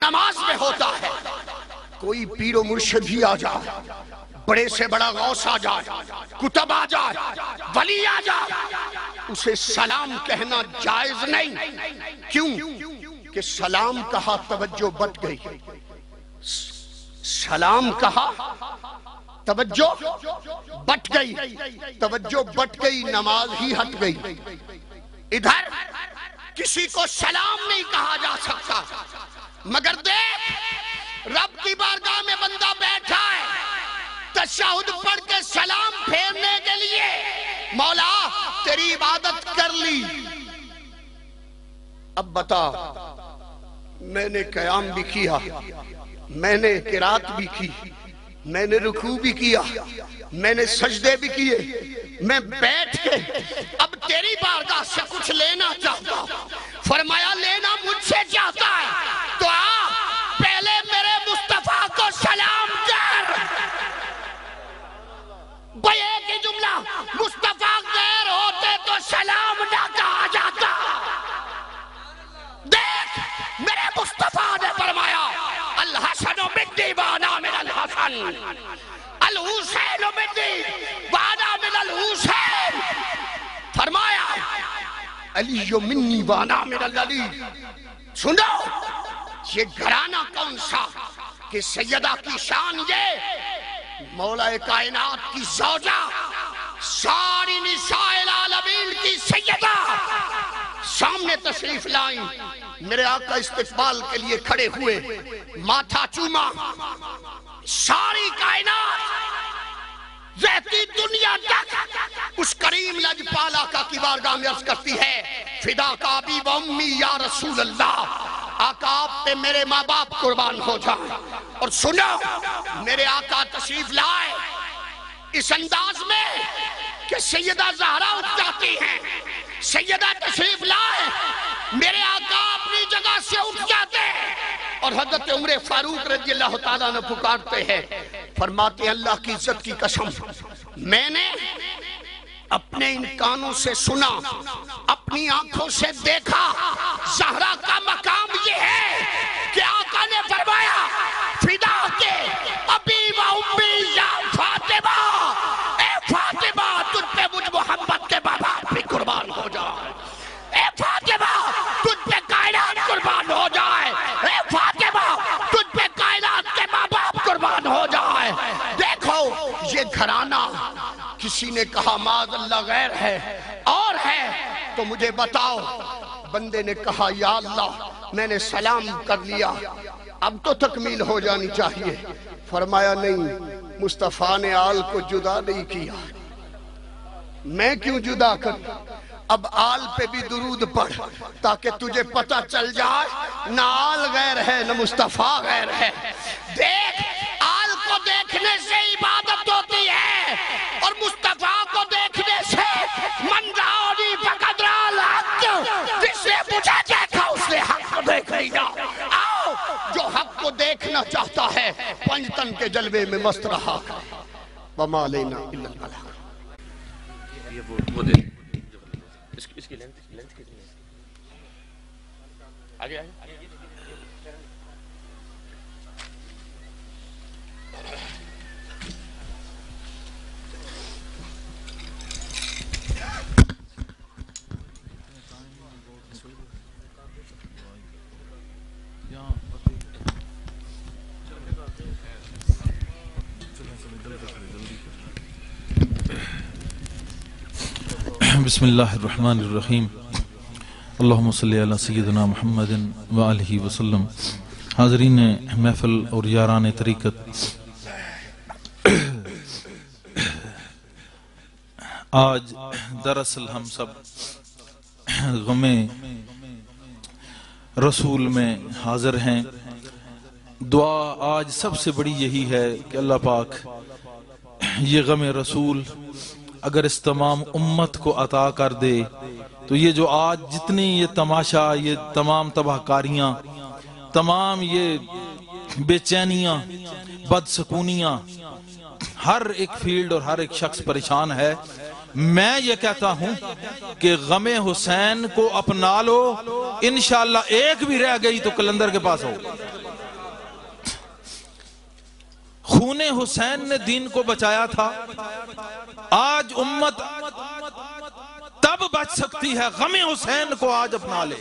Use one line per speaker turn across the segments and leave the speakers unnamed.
نماز میں ہوتا ہے، کوئی پیر و مرشد ہی آ جائے، بڑے سے بڑا غوث آ جائے، کتب آ جائے، ولی آ جائے، اسے سلام کہنا جائز نہیں۔ کیوں کہ سلام کہا توجہ بٹ گئی، سلام کہا توجہ بٹ گئی، توجہ بٹ گئی، نماز ہی ہٹ گئی۔ ادھر کسی کو سلام نہیں کہا جا سکتا، مگر دیکھ رب کی بارگاہ میں بندہ بیٹھا ہے، تشہد پڑھ کے سلام پھیرنے کے لیے، مولا تیری عبادت کر لی، اب بتا میں نے قیام بھی کیا، میں نے قرات بھی کی، میں نے رکوع بھی کیا، میں نے سجدے بھی کیے، میں بیٹھ کے اب تیری بارگاہ سے کچھ لینا چاہتا ہوں۔ فرمایا لینا مجھ سے چاہتا ہے تو آ پہلے میرے مصطفیٰ کو سلام کر۔ بھئی ایک ہی جملہ، مصطفیٰ غیر ہوتے تو سلام نہ کہا جاتا۔ دیکھ میرے مصطفیٰ نے فرمایا الحسن منی وانا من الحسن، الحسین منی وانا من الحسین، فرمایا علی منی وانا من العلی۔ سنو یہ گھرانہ کون سا کہ سیدہ کی شان یہ مولا کائنات کی زوجہ، ساری نساء العالمین کی سیدہ سامنے تشریف لائیں، میرے آقا استقبال کے لیے کھڑے ہوئے، ماتھا چوما، ساری کائنات رہتی دنیا تک اس کریم لجپالا کا کی بارگاہ میں عرض کرتی ہے فدا کا ابی و امی یا رسول اللہ، آقا آپ پہ میرے ماں باپ قربان ہو جائیں۔ اور سنو میرے آقا تشریف لائے اس انداز میں کہ سیدہ زہرا اٹھ جاتی ہیں، سیدہ تشریف لائے، میرے آقا اپنی جگہ سے اٹھ جاتے ہیں اور حضرت عمر فاروق رضی اللہ تعالیٰ نے پکارتے ہیں، فرماتے ہیں اللہ کی عزت کی قسم میں نے اپنے ان کانوں سے سنا، اپنی آنکھوں سے دیکھا، زہرا کا مقام یہ ہے کہ آقا نے فرمایا فدا کے ابی و امی یا فاطمہ، اے فاطمہ تجھ پہ مجھ محمد کے بابا بھی قربان ہو جائے، اے فاطمہ تجھ پہ کائنات قربان ہو جائے، اے فاطمہ تجھ پہ کائنات کے ماں باپ قربان ہو جائے۔ دیکھو یہ گھرانہ کسی نے کہا معاذ اللہ غیر ہے اور ہے تو مجھے بتاؤ، بندے نے کہا یا اللہ میں نے سلام کر لیا اب تو تکمیل ہو جانی چاہیے، فرمایا نہیں مصطفیٰ نے آل کو جدا نہیں کیا، میں کیوں جدا کر، اب آل پہ بھی درود پڑھ تاکہ تجھے پتہ چل جائے نہ آل غیر ہے نہ مصطفیٰ غیر ہے۔ دیکھ آل کو دیکھنے سے عبادت ہوتی ہے اور مصطفیٰ کو دیکھنے سے من رانی فقد رال حق، جس نے مجھے دیکھا اس نے حق کو دیکھ لیا۔ آؤ جو حق کو دیکھنا چاہتا ہے پنجتن کے جلوے میں مست رہا وما لینا الا البلاغ۔ اس کی لینتھ کتنی ہے؟ آگے آگے
بسم اللہ الرحمن الرحیم، اللہم صلی علی سیدنا محمد وآلہ وسلم۔ حاضرین محفل اور یاران طریقت، آج دراصل ہم سب غم رسول میں حاضر ہیں۔ دعا آج سب سے بڑی یہی ہے کہ اللہ پاک یہ غم رسول اگر اس تمام امت کو عطا کر دے تو یہ جو آج جتنی یہ تماشا، یہ تمام تباہ کاریاں، تمام یہ بے چینیاں، بدسکونیاں، ہر ایک فیلڈ اور ہر ایک شخص پریشان ہے، میں یہ کہتا ہوں کہ غم حسین کو اپنا لو، انشاءاللہ ایک بھی رہ گئی تو کلندر کے پاس ہو۔ خون حسین نے دین کو بچایا تھا، آج امت تب بچ سکتی ہے غم حسین کو آج اپنا لے،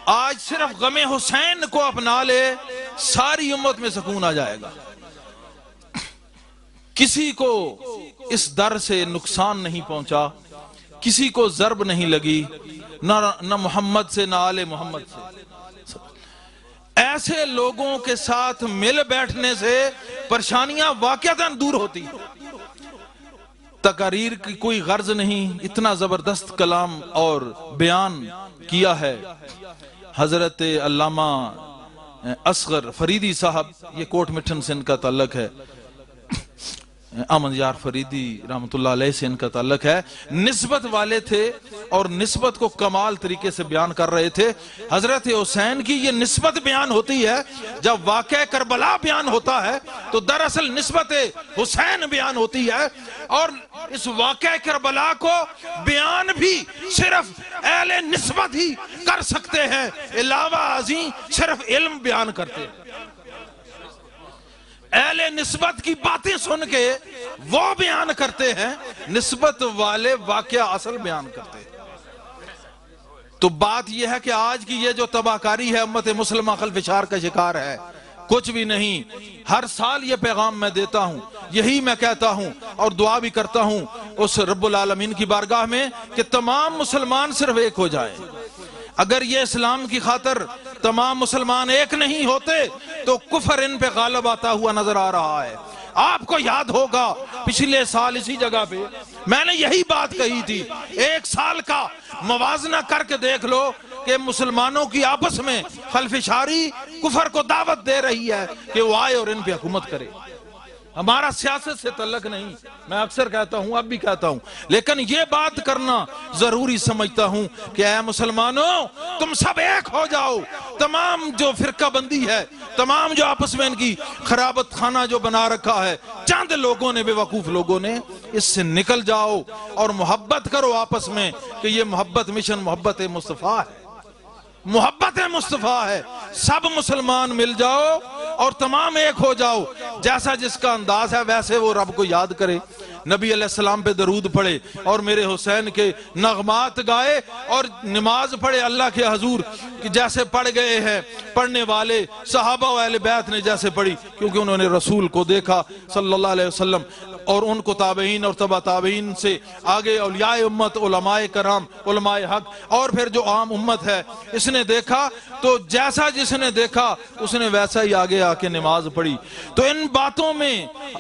آج صرف غم حسین کو اپنا لے، ساری امت میں سکون آ جائے گا۔ کسی کو اس در سے نقصان نہیں پہنچا، کسی کو ضرب نہیں لگی، نہ محمد سے نہ آل محمد سے۔ ایسے لوگوں کے ساتھ مل بیٹھنے سے پریشانیاں واقعتاً دور ہوتی۔ تقاریر کی کوئی غرض نہیں، اتنا زبردست کلام اور بیان کیا ہے حضرت علامہ اصغر فریدی صاحب، یہ کوٹ مٹھن سے ان کا تعلق ہے، امن یار فریدی رحمت اللہ علیہ سے ان کا تعلق ہے، نسبت والے تھے اور نسبت کو کمال طریقے سے بیان کر رہے تھے۔ حضرت حسین کی یہ نسبت بیان ہوتی ہے، جب واقعہ کربلا بیان ہوتا ہے تو دراصل نسبت حسین بیان ہوتی ہے، اور اس واقعہ کربلا کو بیان بھی صرف اہل نسبت ہی کر سکتے ہیں، علاوہ ازیں صرف علم بیان کرتے ہیں۔ اہل نسبت کی باتیں سن کے وہ بیان کرتے ہیں، نسبت والے واقعہ اصل بیان کرتے ہیں۔ تو بات یہ ہے کہ آج کی یہ جو تباہ کاری ہے، امت مسلمہ خلفشار کا شکار ہے، کچھ بھی نہیں۔ ہر سال یہ پیغام میں دیتا ہوں، یہی میں کہتا ہوں اور دعا بھی کرتا ہوں اس رب العالمین کی بارگاہ میں کہ تمام مسلمان صرف ایک ہو جائیں۔ اگر یہ اسلام کی خاطر تمام مسلمان ایک نہیں ہوتے تو کفر ان پہ غالب آتا ہوا نظر آ رہا ہے۔ آپ کو یاد ہوگا پچھلے سال اسی جگہ پہ میں نے یہی بات کہی تھی، ایک سال کا موازنہ کر کے دیکھ لو کہ مسلمانوں کی آپس میں خلفشاری کفر کو دعوت دے رہی ہے کہ وہ آئے اور ان پہ حکومت کرے۔ ہمارا سیاست سے تعلق نہیں، میں اکثر کہتا ہوں، اب بھی کہتا ہوں، لیکن یہ بات کرنا ضروری سمجھتا ہوں کہ اے مسلمانوں تم سب ایک ہو جاؤ، تمام جو فرقہ بندی ہے، تمام جو آپس میں ان کی خرابت خانہ جو بنا رکھا ہے چند لوگوں نے، بے وقوف لوگوں نے، اس سے نکل جاؤ اور محبت کرو آپس میں، کہ یہ محبت مشن محبت مصطفیٰ ہے، محبت مصطفیٰ ہے۔ سب مسلمان مل جاؤ اور تمام ایک ہو جاؤ، جیسا جس کا انداز ہے ویسے وہ رب کو یاد کرے، نبی علیہ السلام پہ درود پڑھے اور میرے حسین کے نغمات گائے اور نماز پڑھے اللہ کے حضور کہ جیسے پڑھ گئے ہیں پڑھنے والے صحابہ و اہل بیت نے جیسے پڑھی، کیونکہ انہوں نے رسول کو دیکھا صلی اللہ علیہ وسلم، اور ان کو تابعین اور تبع تابعین سے آگے اولیاء امت، علماء کرام، علماء حق، اور پھر جو عام امت ہے اس نے دیکھا، تو جیسا جس نے دیکھا اس نے ویسا ہی آگے آ کے نماز پڑھی۔ تو ان باتوں میں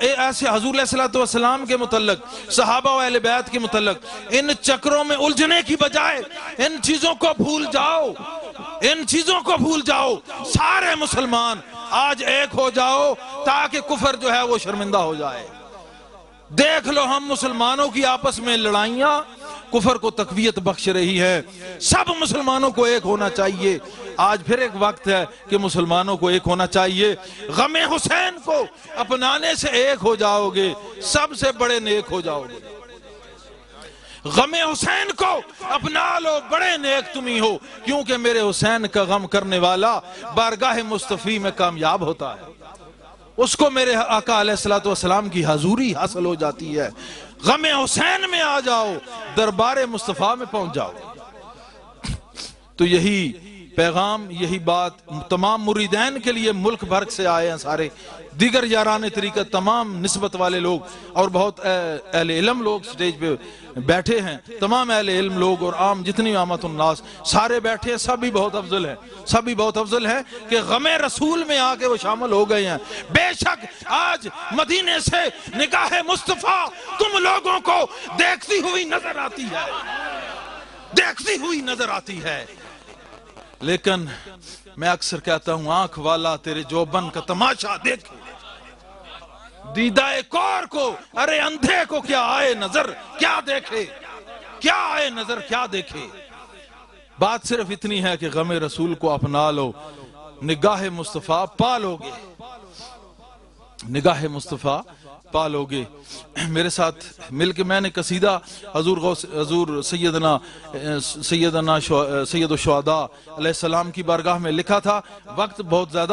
ایسے حضور علیہ السلام کے متعلق، صحابہ و اہل بیت کے متعلق ان چکروں میں الجھنے کی بجائے ان چیزوں کو بھول جاؤ، ان چیزوں کو بھول جاؤ، سارے مسلمان آج ایک ہو جاؤ تاکہ کفر جو ہے وہ شرمندہ ہو جائے۔ دیکھ لو ہم مسلمانوں کی آپس میں لڑائیاں کفر کو تقویت بخش رہی ہے، سب مسلمانوں کو ایک ہونا چاہیے۔ آج پھر ایک وقت ہے کہ مسلمانوں کو ایک ہونا چاہیے، غم حسین کو اپنانے سے ایک ہو جاؤ گے، سب سے بڑے نیک ہو جاؤ گے۔ غم حسین کو اپنا لو، بڑے نیک تم ہی ہو، کیونکہ میرے حسین کا غم کرنے والا بارگاہ مصطفی میں کامیاب ہوتا ہے، اس کو میرے آقا علیہ السلام کی حضوری حاصل ہو جاتی ہے۔ غم حسین میں آ جاؤ، دربار مصطفیٰ میں پہنچ جاؤ۔ تو یہی پیغام، یہی بات تمام مریدین کے لیے ملک بھر سے آئے ہیں، سارے دیگر یاران طریقت، تمام نسبت والے لوگ اور بہت اہل علم لوگ سٹیج پہ بیٹھے ہیں، تمام اہل علم لوگ اور عام جتنی عامت الناس سارے بیٹھے ہیں، سب بھی بہت افضل ہیں، سب بھی بہت افضل ہیں کہ غم رسول میں آ کے وہ شامل ہو گئے ہیں۔ بے شک آج مدینے سے نگاہ مصطفیٰ تم لوگوں کو دیکھتی ہوئی نظر آتی ہے، دیکھتی ہوئی نظر آتی ہے، لیکن میں اکثر کہتا ہوں آنکھ والا تیرے جوبن کا تماشا دیکھے، دیدہ کور کو، ارے اندھے کو کیا آئے نظر کیا دیکھے، کیا آئے نظر کیا دیکھے۔ بات صرف اتنی ہے کہ غم رسول کو اپنا لو، نگاہ مصطفیٰ پالو گے، نگاہ مصطفیٰ پالوگے۔ میرے ساتھ مل کے میں نے قصیدہ حضور سیدنا سید الشہداء علیہ السلام کی بارگاہ میں لکھا تھا، وقت بہت زیادہ